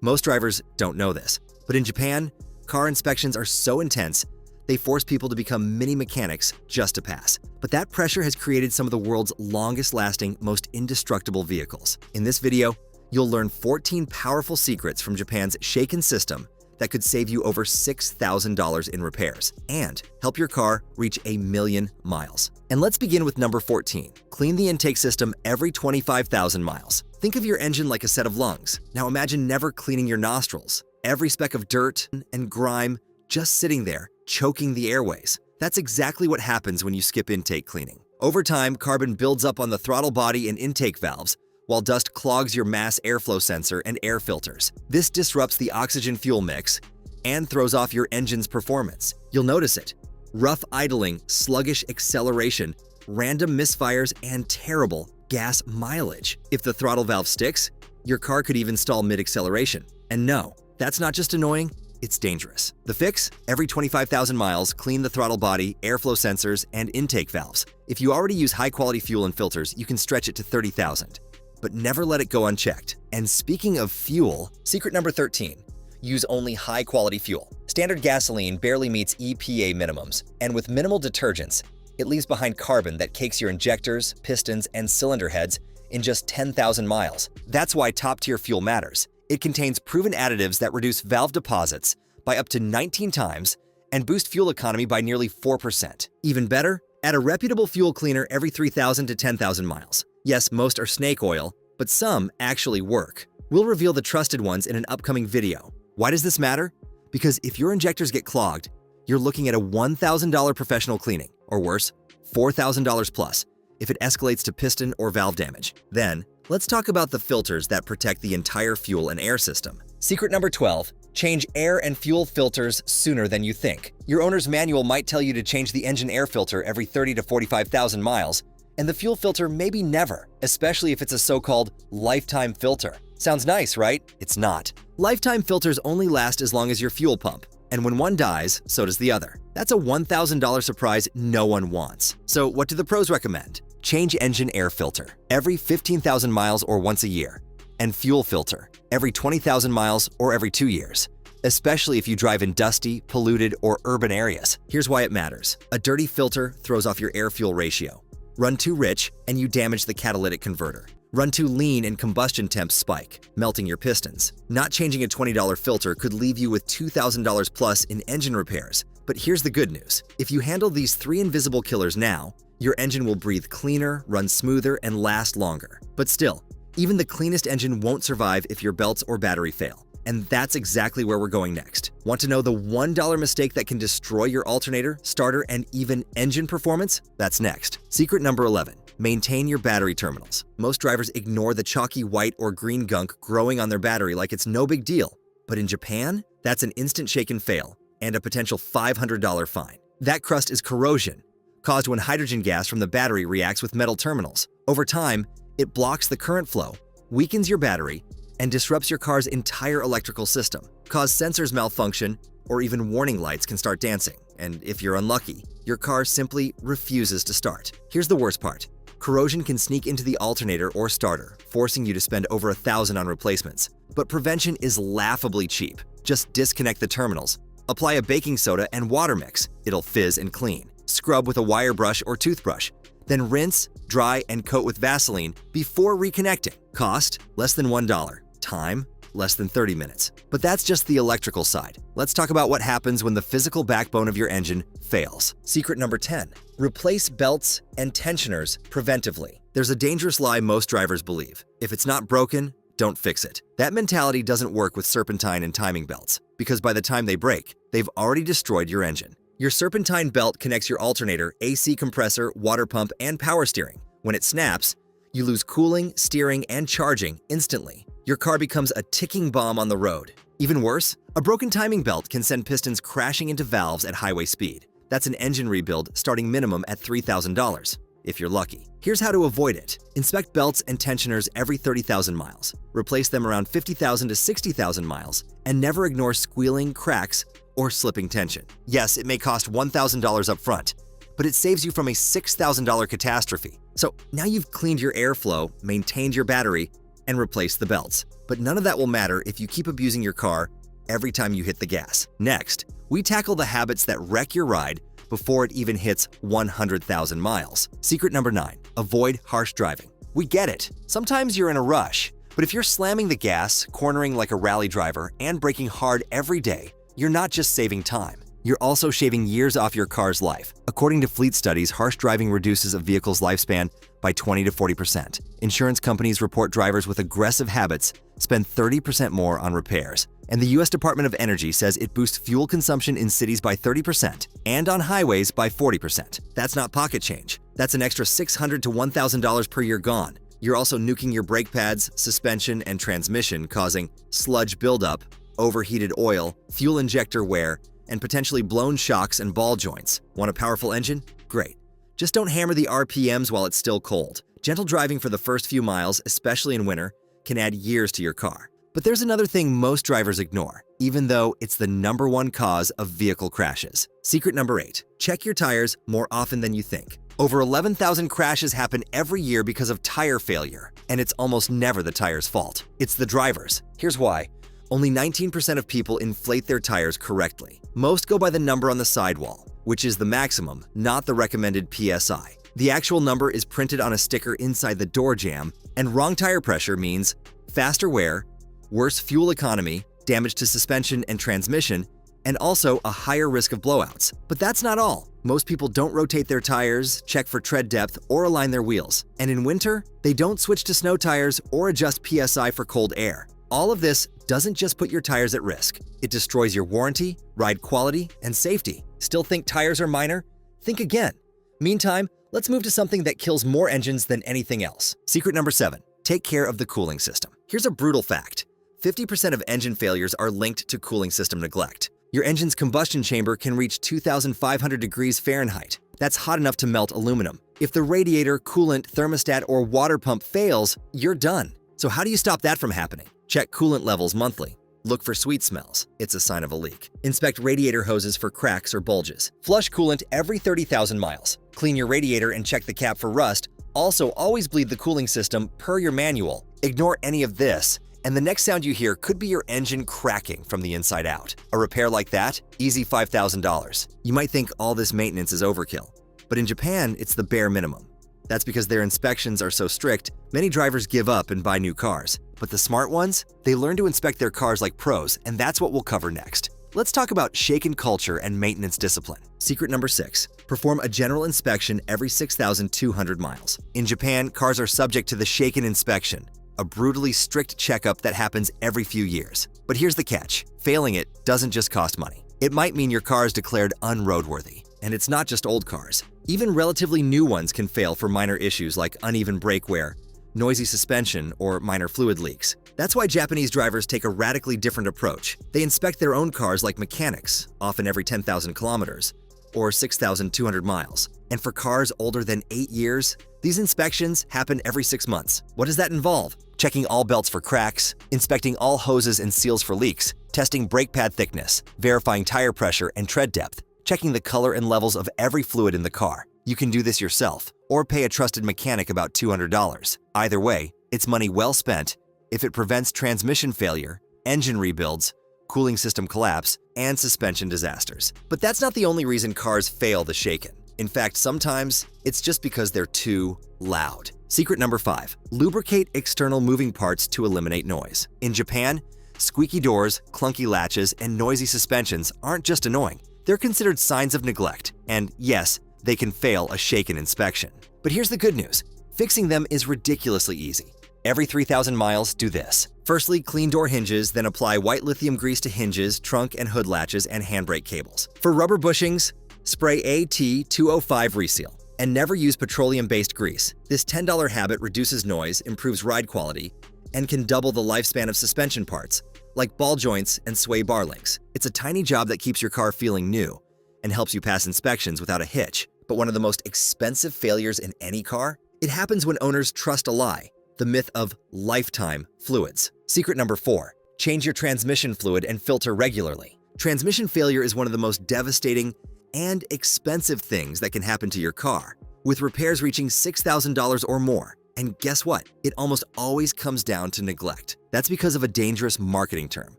Most drivers don't know this, but in Japan, car inspections are so intense, they force people to become mini mechanics just to pass. But that pressure has created some of the world's longest-lasting, most indestructible vehicles. In this video, you'll learn 14 powerful secrets from Japan's Shaken system that could save you over $6,000 in repairs and help your car reach 1,000,000 miles. And let's begin with number 14. Clean the intake system every 25,000 miles. Think of your engine like a set of lungs. Now imagine never cleaning your nostrils. Every speck of dirt and grime just sitting there, choking the airways. That's exactly what happens when you skip intake cleaning. Over time, carbon builds up on the throttle body and intake valves, while dust clogs your mass airflow sensor and air filters. This disrupts the oxygen-fuel mix and throws off your engine's performance. You'll notice it. Rough idling, sluggish acceleration, random misfires, and terrible gas mileage. If the throttle valve sticks, your car could even stall mid-acceleration. And no, that's not just annoying, it's dangerous. The fix? Every 25,000 miles, clean the throttle body, airflow sensors, and intake valves. If you already use high-quality fuel and filters, you can stretch it to 30,000. But never let it go unchecked. And speaking of fuel, secret number 13, use only high-quality fuel. Standard gasoline barely meets EPA minimums, and with minimal detergents, it leaves behind carbon that cakes your injectors, pistons, and cylinder heads in just 10,000 miles. That's why top-tier fuel matters. It contains proven additives that reduce valve deposits by up to 19 times and boost fuel economy by nearly 4%. Even better, add a reputable fuel cleaner every 3,000 to 10,000 miles. Yes, most are snake oil, but some actually work. We'll reveal the trusted ones in an upcoming video. Why does this matter? Because if your injectors get clogged, you're looking at a $1,000 professional cleaning, or worse, $4,000 plus, if it escalates to piston or valve damage. Then, let's talk about the filters that protect the entire fuel and air system. Secret number 12, change air and fuel filters sooner than you think. Your owner's manual might tell you to change the engine air filter every 30 to 45,000 miles, and the fuel filter maybe never, especially if it's a so-called lifetime filter. Sounds nice, right? It's not. Lifetime filters only last as long as your fuel pump, and when one dies, so does the other. That's a $1,000 surprise no one wants. So what do the pros recommend? Change engine air filter every 15,000 miles or once a year, and fuel filter every 20,000 miles or every 2 years, especially if you drive in dusty, polluted, or urban areas. Here's why it matters. A dirty filter throws off your air-fuel ratio. Run too rich, and you damage the catalytic converter. Run too lean and combustion temps spike, melting your pistons. Not changing a $20 filter could leave you with $2,000 plus in engine repairs. But here's the good news. If you handle these 3 invisible killers now, your engine will breathe cleaner, run smoother, and last longer. But still, even the cleanest engine won't survive if your belts or battery fail. And that's exactly where we're going next. Want to know the $1 mistake that can destroy your alternator, starter, and even engine performance? That's next. Secret number 11. Maintain your battery terminals. Most drivers ignore the chalky white or green gunk growing on their battery like it's no big deal. But in Japan, that's an instant shake and fail and a potential $500 fine. That crust is corrosion, caused when hydrogen gas from the battery reacts with metal terminals. Over time, it blocks the current flow, weakens your battery, and disrupts your car's entire electrical system. Cause sensors malfunction, or even warning lights can start dancing. And if you're unlucky, your car simply refuses to start. Here's the worst part. Corrosion can sneak into the alternator or starter, forcing you to spend over $1,000 on replacements. But prevention is laughably cheap. Just disconnect the terminals. Apply a baking soda and water mix. It'll fizz and clean. Scrub with a wire brush or toothbrush. Then rinse, dry, and coat with Vaseline before reconnecting. Cost? Less than $1. Time? Less than 30 minutes. But that's just the electrical side. Let's talk about what happens when the physical backbone of your engine fails. Secret number 10. Replace belts and tensioners preventively. There's a dangerous lie most drivers believe. If it's not broken, don't fix it. That mentality doesn't work with serpentine and timing belts, because by the time they break, they've already destroyed your engine. Your serpentine belt connects your alternator, AC compressor, water pump, and power steering. When it snaps, you lose cooling, steering, and charging instantly. Your car becomes a ticking bomb on the road. Even worse, a broken timing belt can send pistons crashing into valves at highway speed. That's an engine rebuild starting minimum at $3,000, if you're lucky. Here's how to avoid it. Inspect belts and tensioners every 30,000 miles. Replace them around 50,000 to 60,000 miles, and never ignore squealing, cracks, or slipping tension. Yes, it may cost $1,000 up front, but it saves you from a $6,000 catastrophe. So now you've cleaned your airflow, maintained your battery, and replace the belts. But none of that will matter if you keep abusing your car every time you hit the gas. Next, we tackle the habits that wreck your ride before it even hits 100,000 miles. Secret number 9, avoid harsh driving. We get it. Sometimes you're in a rush, but if you're slamming the gas, cornering like a rally driver, and braking hard every day, you're not just saving time. You're also shaving years off your car's life. According to fleet studies, harsh driving reduces a vehicle's lifespan by 20 to 40%. Insurance companies report drivers with aggressive habits spend 30% more on repairs. And the U.S. Department of Energy says it boosts fuel consumption in cities by 30% and on highways by 40%. That's not pocket change. That's an extra $600 to $1,000 per year gone. You're also nuking your brake pads, suspension, and transmission, causing sludge buildup, overheated oil, fuel injector wear, and potentially blown shocks and ball joints. Want a powerful engine? Great. Just don't hammer the RPMs while it's still cold. Gentle driving for the first few miles, especially in winter, can add years to your car. But there's another thing most drivers ignore, even though it's the #1 cause of vehicle crashes. Secret number 8, check your tires more often than you think. Over 11,000 crashes happen every year because of tire failure, and it's almost never the tire's fault. It's the driver's. Here's why. Only 19% of people inflate their tires correctly. Most go by the number on the sidewall, which is the maximum, not the recommended PSI. The actual number is printed on a sticker inside the door jamb, and wrong tire pressure means faster wear, worse fuel economy, damage to suspension and transmission, and also a higher risk of blowouts. But that's not all. Most people don't rotate their tires, check for tread depth, or align their wheels. And in winter, they don't switch to snow tires or adjust PSI for cold air. All of this doesn't just put your tires at risk. It destroys your warranty, ride quality, and safety. Still think tires are minor? Think again. Meantime, let's move to something that kills more engines than anything else. Secret number 7, take care of the cooling system. Here's a brutal fact. 50% of engine failures are linked to cooling system neglect. Your engine's combustion chamber can reach 2,500 degrees Fahrenheit. That's hot enough to melt aluminum. If the radiator, coolant, thermostat, or water pump fails, you're done. So how do you stop that from happening? Check coolant levels monthly. Look for sweet smells. It's a sign of a leak. Inspect radiator hoses for cracks or bulges. Flush coolant every 30,000 miles. Clean your radiator and check the cap for rust. Also, always bleed the cooling system per your manual. Ignore any of this, and the next sound you hear could be your engine cracking from the inside out. A repair like that? Easy $5,000. You might think all this maintenance is overkill, but in Japan, it's the bare minimum. That's because their inspections are so strict, many drivers give up and buy new cars. But the smart ones, they learn to inspect their cars like pros, and that's what we'll cover next. Let's talk about shaken culture and maintenance discipline. Secret number 6, perform a general inspection every 6,200 miles. In Japan, cars are subject to the shaken inspection, a brutally strict checkup that happens every few years. But here's the catch. Failing it doesn't just cost money. It might mean your car is declared unroadworthy. And it's not just old cars. Even relatively new ones can fail for minor issues like uneven brake wear, noisy suspension, or minor fluid leaks. That's why Japanese drivers take a radically different approach. They inspect their own cars like mechanics, often every 10,000 kilometers, or 6,200 miles. And for cars older than 8 years, these inspections happen every 6 months. What does that involve? Checking all belts for cracks, inspecting all hoses and seals for leaks, testing brake pad thickness, verifying tire pressure and tread depth, checking the color and levels of every fluid in the car. You can do this yourself, or pay a trusted mechanic about $200. Either way, it's money well spent if it prevents transmission failure, engine rebuilds, cooling system collapse, and suspension disasters. But that's not the only reason cars fail the shaken. In fact, sometimes it's just because they're too loud. Secret number 5, lubricate external moving parts to eliminate noise. In Japan, squeaky doors, clunky latches, and noisy suspensions aren't just annoying. They're considered signs of neglect, and yes, they can fail a shaken inspection. But here's the good news. Fixing them is ridiculously easy. Every 3,000 miles, do this. Firstly, clean door hinges, then apply white lithium grease to hinges, trunk and hood latches, and handbrake cables. For rubber bushings, spray AT205 Reseal. And never use petroleum-based grease. This $10 habit reduces noise, improves ride quality, and can double the lifespan of suspension parts, like ball joints and sway bar links. It's a tiny job that keeps your car feeling new and helps you pass inspections without a hitch. But one of the most expensive failures in any car? It happens when owners trust a lie, the myth of lifetime fluids. Secret number 4, change your transmission fluid and filter regularly. Transmission failure is one of the most devastating and expensive things that can happen to your car, with repairs reaching $6,000 or more. And guess what? It almost always comes down to neglect. That's because of a dangerous marketing term,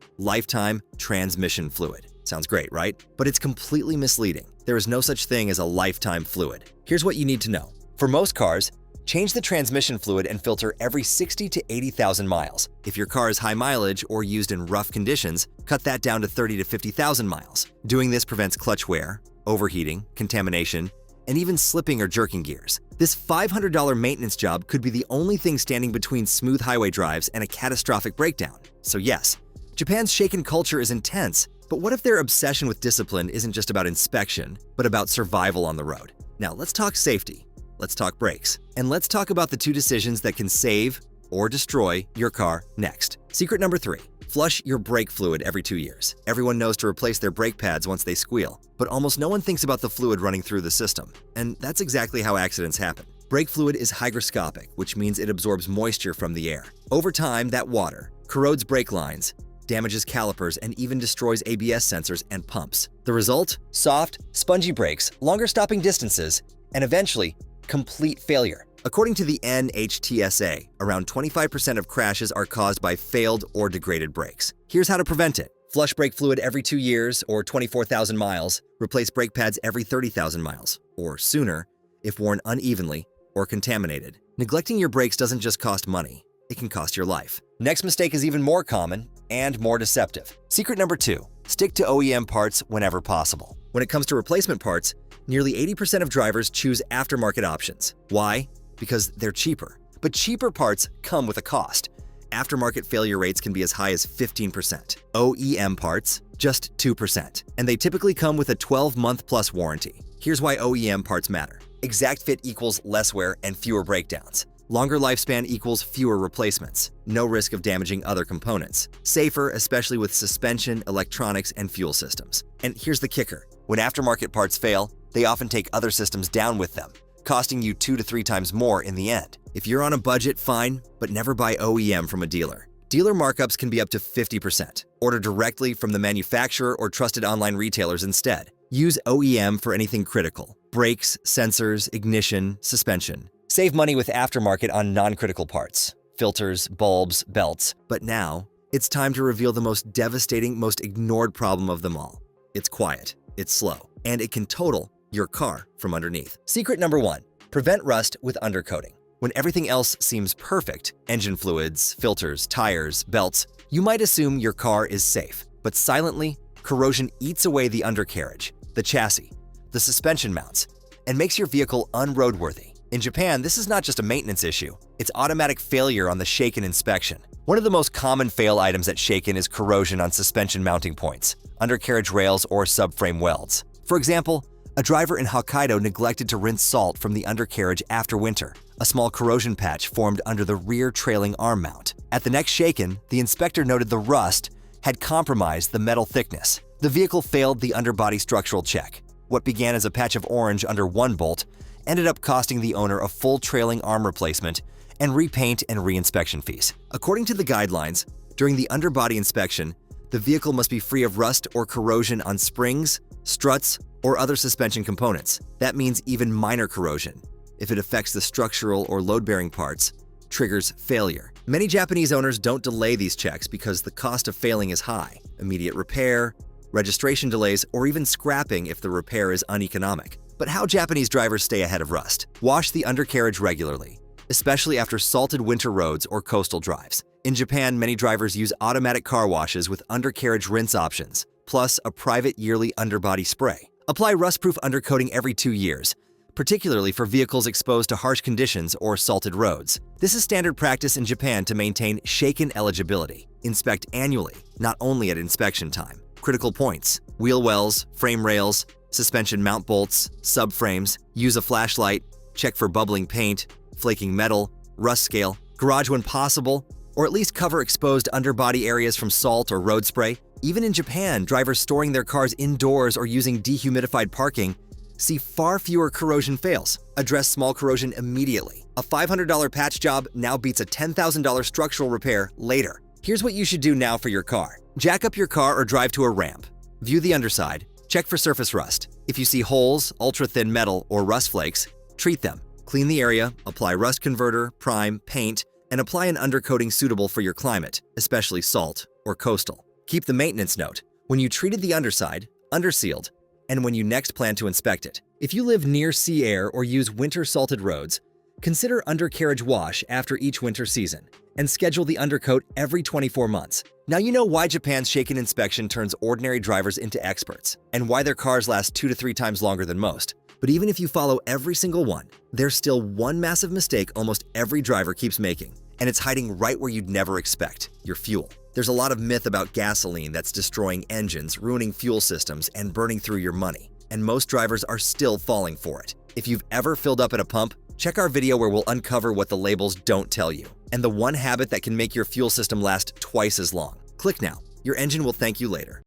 lifetime transmission fluid. Sounds great, right? But it's completely misleading. There is no such thing as a lifetime fluid. Here's what you need to know. For most cars, change the transmission fluid and filter every 60 to 80,000 miles. If your car is high mileage or used in rough conditions, cut that down to 30 to 50,000 miles. Doing this prevents clutch wear, overheating, contamination, and even slipping or jerking gears. This $500 maintenance job could be the only thing standing between smooth highway drives and a catastrophic breakdown. So yes, Japan's shaken culture is intense, but what if their obsession with discipline isn't just about inspection, but about survival on the road? Now let's talk safety, let's talk brakes, and let's talk about the two decisions that can save or destroy your car next. Secret number 3. Flush your brake fluid every 2 years. Everyone knows to replace their brake pads once they squeal, but almost no one thinks about the fluid running through the system. And that's exactly how accidents happen. Brake fluid is hygroscopic, which means it absorbs moisture from the air. Over time, that water corrodes brake lines, damages calipers, and even destroys ABS sensors and pumps. The result? Soft, spongy brakes, longer stopping distances, and eventually, complete failure. According to the NHTSA, around 25% of crashes are caused by failed or degraded brakes. Here's how to prevent it. Flush brake fluid every 2 years or 24,000 miles. Replace brake pads every 30,000 miles, or sooner, if worn unevenly or contaminated. Neglecting your brakes doesn't just cost money, it can cost your life. Next mistake is even more common and more deceptive. Secret number 2, stick to OEM parts whenever possible. When it comes to replacement parts, nearly 80% of drivers choose aftermarket options. Why? Because they're cheaper. But cheaper parts come with a cost. Aftermarket failure rates can be as high as 15%. OEM parts, just 2%. And they typically come with a 12-month plus warranty. Here's why OEM parts matter. Exact fit equals less wear and fewer breakdowns. Longer lifespan equals fewer replacements. No risk of damaging other components. Safer, especially with suspension, electronics, and fuel systems. And here's the kicker. When aftermarket parts fail, they often take other systems down with them, costing you 2 to 3 times more in the end. If you're on a budget, fine, but never buy OEM from a dealer. Dealer markups can be up to 50%. Order directly from the manufacturer or trusted online retailers instead. Use OEM for anything critical: brakes, sensors, ignition, suspension. Save money with aftermarket on non-critical parts: filters, bulbs, belts. But now, it's time to reveal the most devastating, most ignored problem of them all. It's quiet, it's slow, and it can total your car from underneath. Secret number 1, prevent rust with undercoating. When everything else seems perfect, engine fluids, filters, tires, belts, you might assume your car is safe. But silently, corrosion eats away the undercarriage, the chassis, the suspension mounts, and makes your vehicle unroadworthy. In Japan, this is not just a maintenance issue, it's automatic failure on the Shaken inspection. One of the most common fail items at Shaken is corrosion on suspension mounting points, undercarriage rails, or subframe welds. For example, a driver in Hokkaido neglected to rinse salt from the undercarriage after winter. A small corrosion patch formed under the rear trailing arm mount. At the next Shaken, the inspector noted the rust had compromised the metal thickness. The vehicle failed the underbody structural check. What began as a patch of orange under one bolt ended up costing the owner a full trailing arm replacement and repaint and re-inspection fees. According to the guidelines, during the underbody inspection, the vehicle must be free of rust or corrosion on springs, struts, or other suspension components. That means even minor corrosion, if it affects the structural or load-bearing parts, triggers failure. Many Japanese owners don't delay these checks because the cost of failing is high. Immediate repair, registration delays, or even scrapping if the repair is uneconomic. But how Japanese drivers stay ahead of rust? Wash the undercarriage regularly, especially after salted winter roads or coastal drives. In Japan, many drivers use automatic car washes with undercarriage rinse options, plus a private yearly underbody spray. Apply rust-proof undercoating every 2 years, particularly for vehicles exposed to harsh conditions or salted roads. This is standard practice in Japan to maintain Shaken eligibility. Inspect annually, not only at inspection time. Critical points: wheel wells, frame rails, suspension mount bolts, subframes. Use a flashlight, check for bubbling paint, flaking metal, rust scale. Garage when possible, or at least cover exposed underbody areas from salt or road spray. Even in Japan, drivers storing their cars indoors or using dehumidified parking see far fewer corrosion fails. Address small corrosion immediately. A $500 patch job now beats a $10,000 structural repair later. Here's what you should do now for your car. Jack up your car or drive to a ramp. View the underside. Check for surface rust. If you see holes, ultra-thin metal, or rust flakes, treat them. Clean the area, apply rust converter, prime, paint, and apply an undercoating suitable for your climate, especially salt or coastal. Keep the maintenance note when you treated the underside, undersealed, and when you next plan to inspect it. If you live near sea air or use winter salted roads, consider undercarriage wash after each winter season and schedule the undercoat every 24 months. Now you know why Japan's Shaken inspection turns ordinary drivers into experts and why their cars last 2 to 3 times longer than most. But even if you follow every single one, there's still one massive mistake almost every driver keeps making, and it's hiding right where you'd never expect: your fuel. There's a lot of myth about gasoline that's destroying engines, ruining fuel systems, and burning through your money, and most drivers are still falling for it. If you've ever filled up at a pump, check our video where we'll uncover what the labels don't tell you, and the one habit that can make your fuel system last twice as long. Click now. Your engine will thank you later.